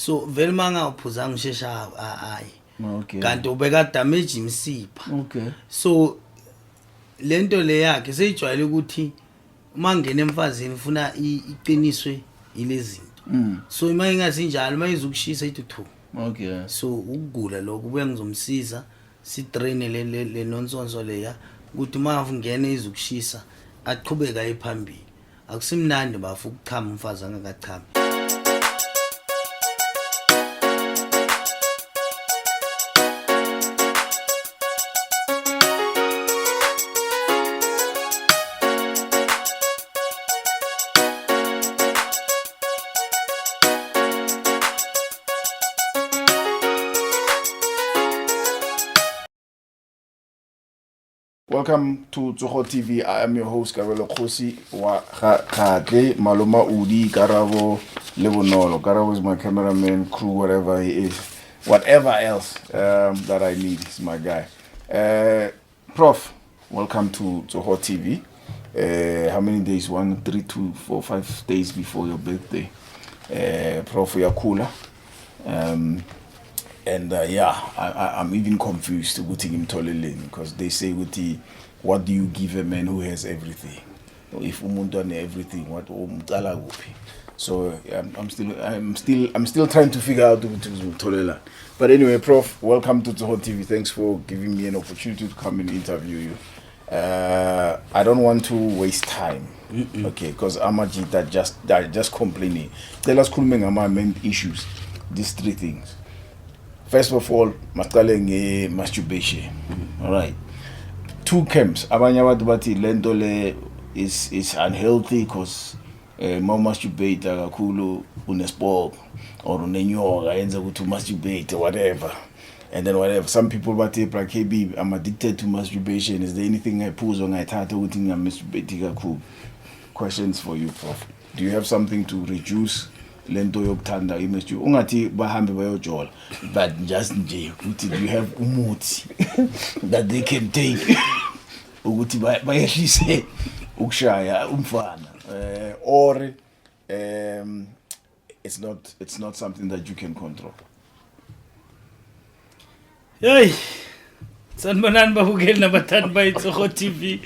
so vele manga uphuza ngishesha hayi Okay. kanti ubeka damage imsipha. Okay. So lento le yakhe seyijwayele ukuthi mangena emfazini ufuna iqiniswe ilezinto. So ima ingasinjalo mayizukushisa ithu. Okay. So ukugula lokho kubuye ngizomsiza si train le nonsonso leya ukuthi mafu ngene izukushisa aqhubeka ephambili. Akusimnandi bafu ukuchama umfazi angakachami. Welcome to Tsoho TV. I am your host, Karelo Khosi wa Khadle Maloma Udi Karabo Lebonolo. Karabo is my cameraman, crew, whatever he is. Whatever else that I need is my guy. Prof, welcome to Tsoho TV. How many days? 1, 3, 2, 4, 5 days before your birthday. Prof, you're cooler. And I'm even confused with him because they say what do you give a man who has everything? If umuntu has everything, what umtala kuphi? So I'm still trying to figure out what. But anyway, Prof, welcome to Tsoho TV. Thanks for giving me an opportunity to come and interview you. I don't want to waste time. Okay, because Amaji that just complaining. Tell us my main issues. These 3 things. First of all, masturbation. All right. 2 camps. Abanye abantu bathi lento le is unhealthy because ma masturbate kakhulu unespoil or unenyoka yenza ukuthi masturbate whatever. And then whatever. Some people bathi KB, I'm addicted to masturbation. Is there anything I pose on ngayithatha ukuthi ngamasturbate kakhulu? Questions for you, Prof. Do you have something to reduce lento yokuthanda image ungathi bahambe bayojola but just nje ukuthi you have umuthi that they can take ukuthi bayehlise ukushaya umfana or it's not something that you can control. Hey, sanibonani babukeli nabathandi bayitsoho TV.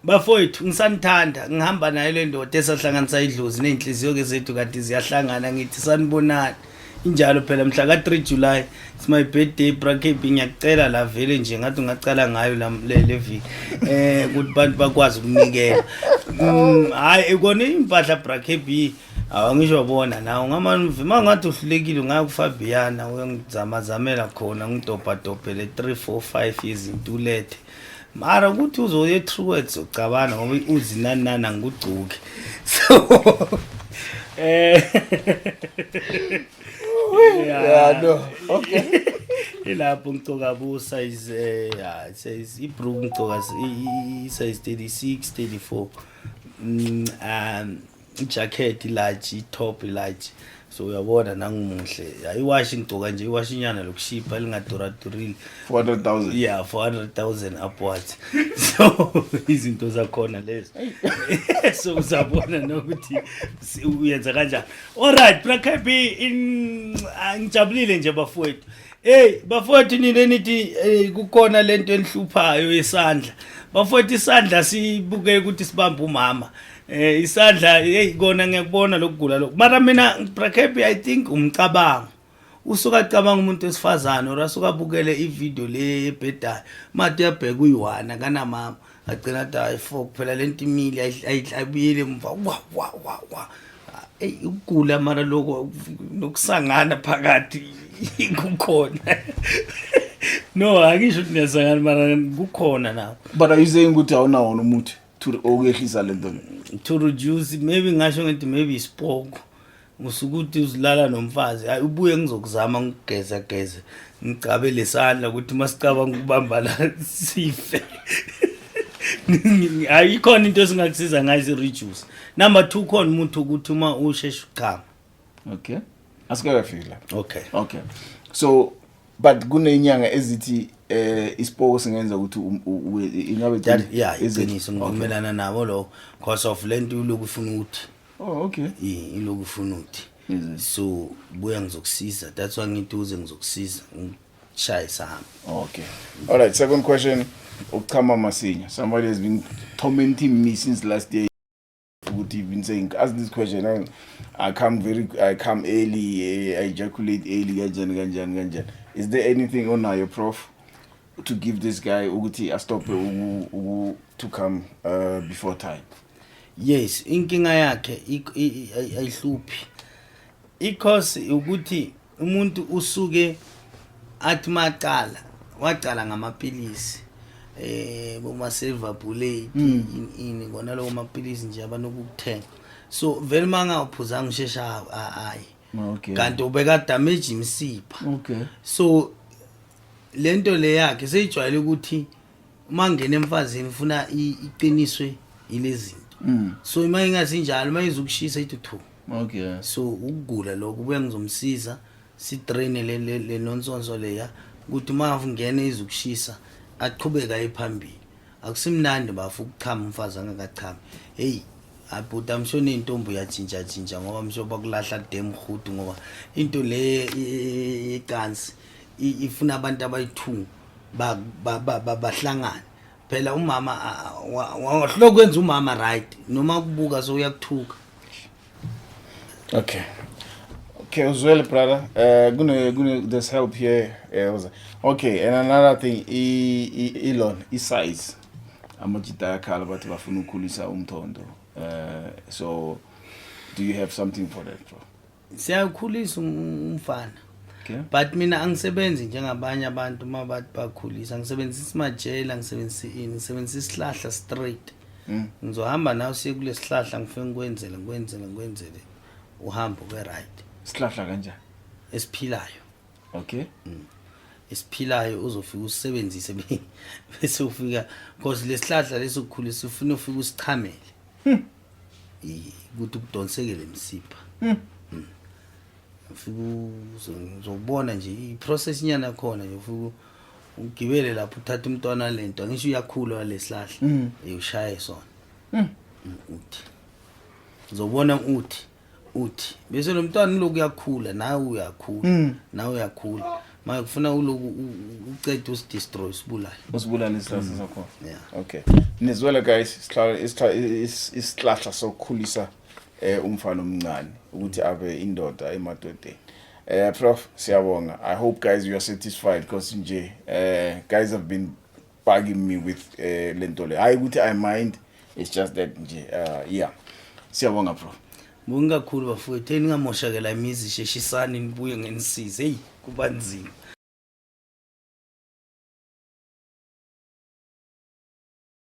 Bafowethu ngisanithanda ngihamba nayo le ndoda esahlanganisa idlozi nenhliziyo ke zethu kanti ziyahlangana ngithi sanibonani injalo phela mhla ka 3 July it's my birthday bracket ngiyakucela la vele nje ngathi ungacala ngayo le viki ukuthi bantu bakwazi ukunikela hayi ekone impahla bracket B awangisho bona nawo ngamavima ngathi uhlulekile ngakuFabiana uyangizamazamela khona ngidobha dobhele 3 4 5 izinto ulethe mara ukuthi uzoye truwords ucabana ngoba uzinanana ngigcuke so no okay ilapho ngicoko bu size size ibrook ngicoko size 36 34 jacket large top large so uyabona nangumuhle ayiwashi ngicoko nje iwashinyana lokushipa lingadoradurili 400,000 yeah 400,000 upwards so izinto zakhona lezo so uzabona nokuthi uyenza kanjani. All right Prof ngijabulile nje bafowethu. Bafowethu nini nithi kukhona lento enhluphayo yesandla. Bafowethu isandla sibuke ukuthi sibamba umama. Isandla kona ngiyakubona lokugula lokho. Mara mina Prof I think umcabango. Usuka cabanga umuntu wesifazane orasuka bukele ivideo le ebhedayo. Manje uyabheka uyiwana kana mama. Agcina athi ayifo kuphela lento imili ayibuyele emva wa ukugula mara lokho nokusangana phakathi kukhona. No akisho ukuthi niyasangana mara kukhona nawo. But are you saying ukuthi awunawo umuthi to okehlisa lento to reduce maybe ngasho ngithi maybe ispoke usukuthi uzilala nomfazi ubuye ngizokuzama ngigeza ngicabe lesandla ukuthi masicaba ngikubamba la sife. Ayikhona into esingakusiza ngayo reduce. Number 2 khona umuntu ukuthi uma usheshe uqhama. Okay. Asikafika. Okay. So but kunenyanga ezithi ispoke singenza ukuthi ingabe iqiniso ngokumelana nabo lo cause of lento lokufuna ukuthi Oh, okay. Iloku ufuna uthi. So buya ngizokusiza. That's why ngituze ngizokusiza ngishaya sahamba. Okay. All right, second question. Ukama Masinya. Somebody has been tormenting me since last year. Would have been saying, ask this question. I come early, I ejaculate early, ganjan. Is there anything on your Prof to give this guy Uguti a stop to come before time? Yes, inkinga yakhe ayihluphi. Because ukuthi umuntu usuke athi maqala waqala ngamapilisi boma silver bullet ini ngona lo mapilisi nje abanokukuthenga. So vele manga uphuza ngishesha hayi. Okay. Kanti ubeka damage imsipha. Okay. So lento le yakhe seyijwayele ukuthi mangena emfazini ufuna iqiniswe ilezinto. So ima ingasinjalo uma izukushisa ithu. Okay. So ukugula lokho kubuye ngizomsiza si train le nonsonso leya ukuthi uma ungena izukushisa aqhubeka ephambili. Akusimnandi bafu ukuchama umfazi angakachami. Hey, abhuta mshone intombi yatshintsha ngoba mshoba kulahla dem khudu ngoba into le ecansi ifuna abantu abayi2 bahlangana. Phela umama wahlokwenza umama right noma kubuka so uyakuthuka. Okay, as well, brother. Gonna there's help here. Okay, and another thing, Elon, size. Amajita kala but bafuna ukhulisa umthondo. So do you have something for that, bro? Siyakhulisa umfana. Okay. But mina angisebenzi njengabanye abantu mabathi bakhulisa. Ngisebenzisa imajela, ngisebenzisa isihlahla straight. Ngizohamba nawe siye kule sihlahla ngifike ngikwenzele. Uhamba ube right. Sihlahla kanjani? Esiphilayo. Okay. Esiphilayo uzofika usebenzise bese ufika because lesihlahla lesokukhulisa ufuna ufika usichamele. Ukuthi ukudonsekele imsipha. Uzobona nje iprocess nyana khona nje ufika ugibele lapho uthatha umntwana lento ngisho uyakhula lesihlahla uyishaya sona. Uthi uzobona uthi bese lo mntwana loku uyakhula nawe uyakhula manje kufuna uloku ucede usidestroy usibulala isihlahla sakho. Yeah. Okay, nizwela guys, isihlahla sokukhulisa umfana omncane ukuthi abe indoda emadodeni. Prof, siyabonga. I hope guys you are satisfied because nje guys have been bugging me with lento le. Hayi ukuthi I mind, it's just that nje yeah. Siyabonga Prof. Mungakhulu bafowethu eningamoshakela imizi sheshisani nibuye ngenisize. Hey, kubanzima.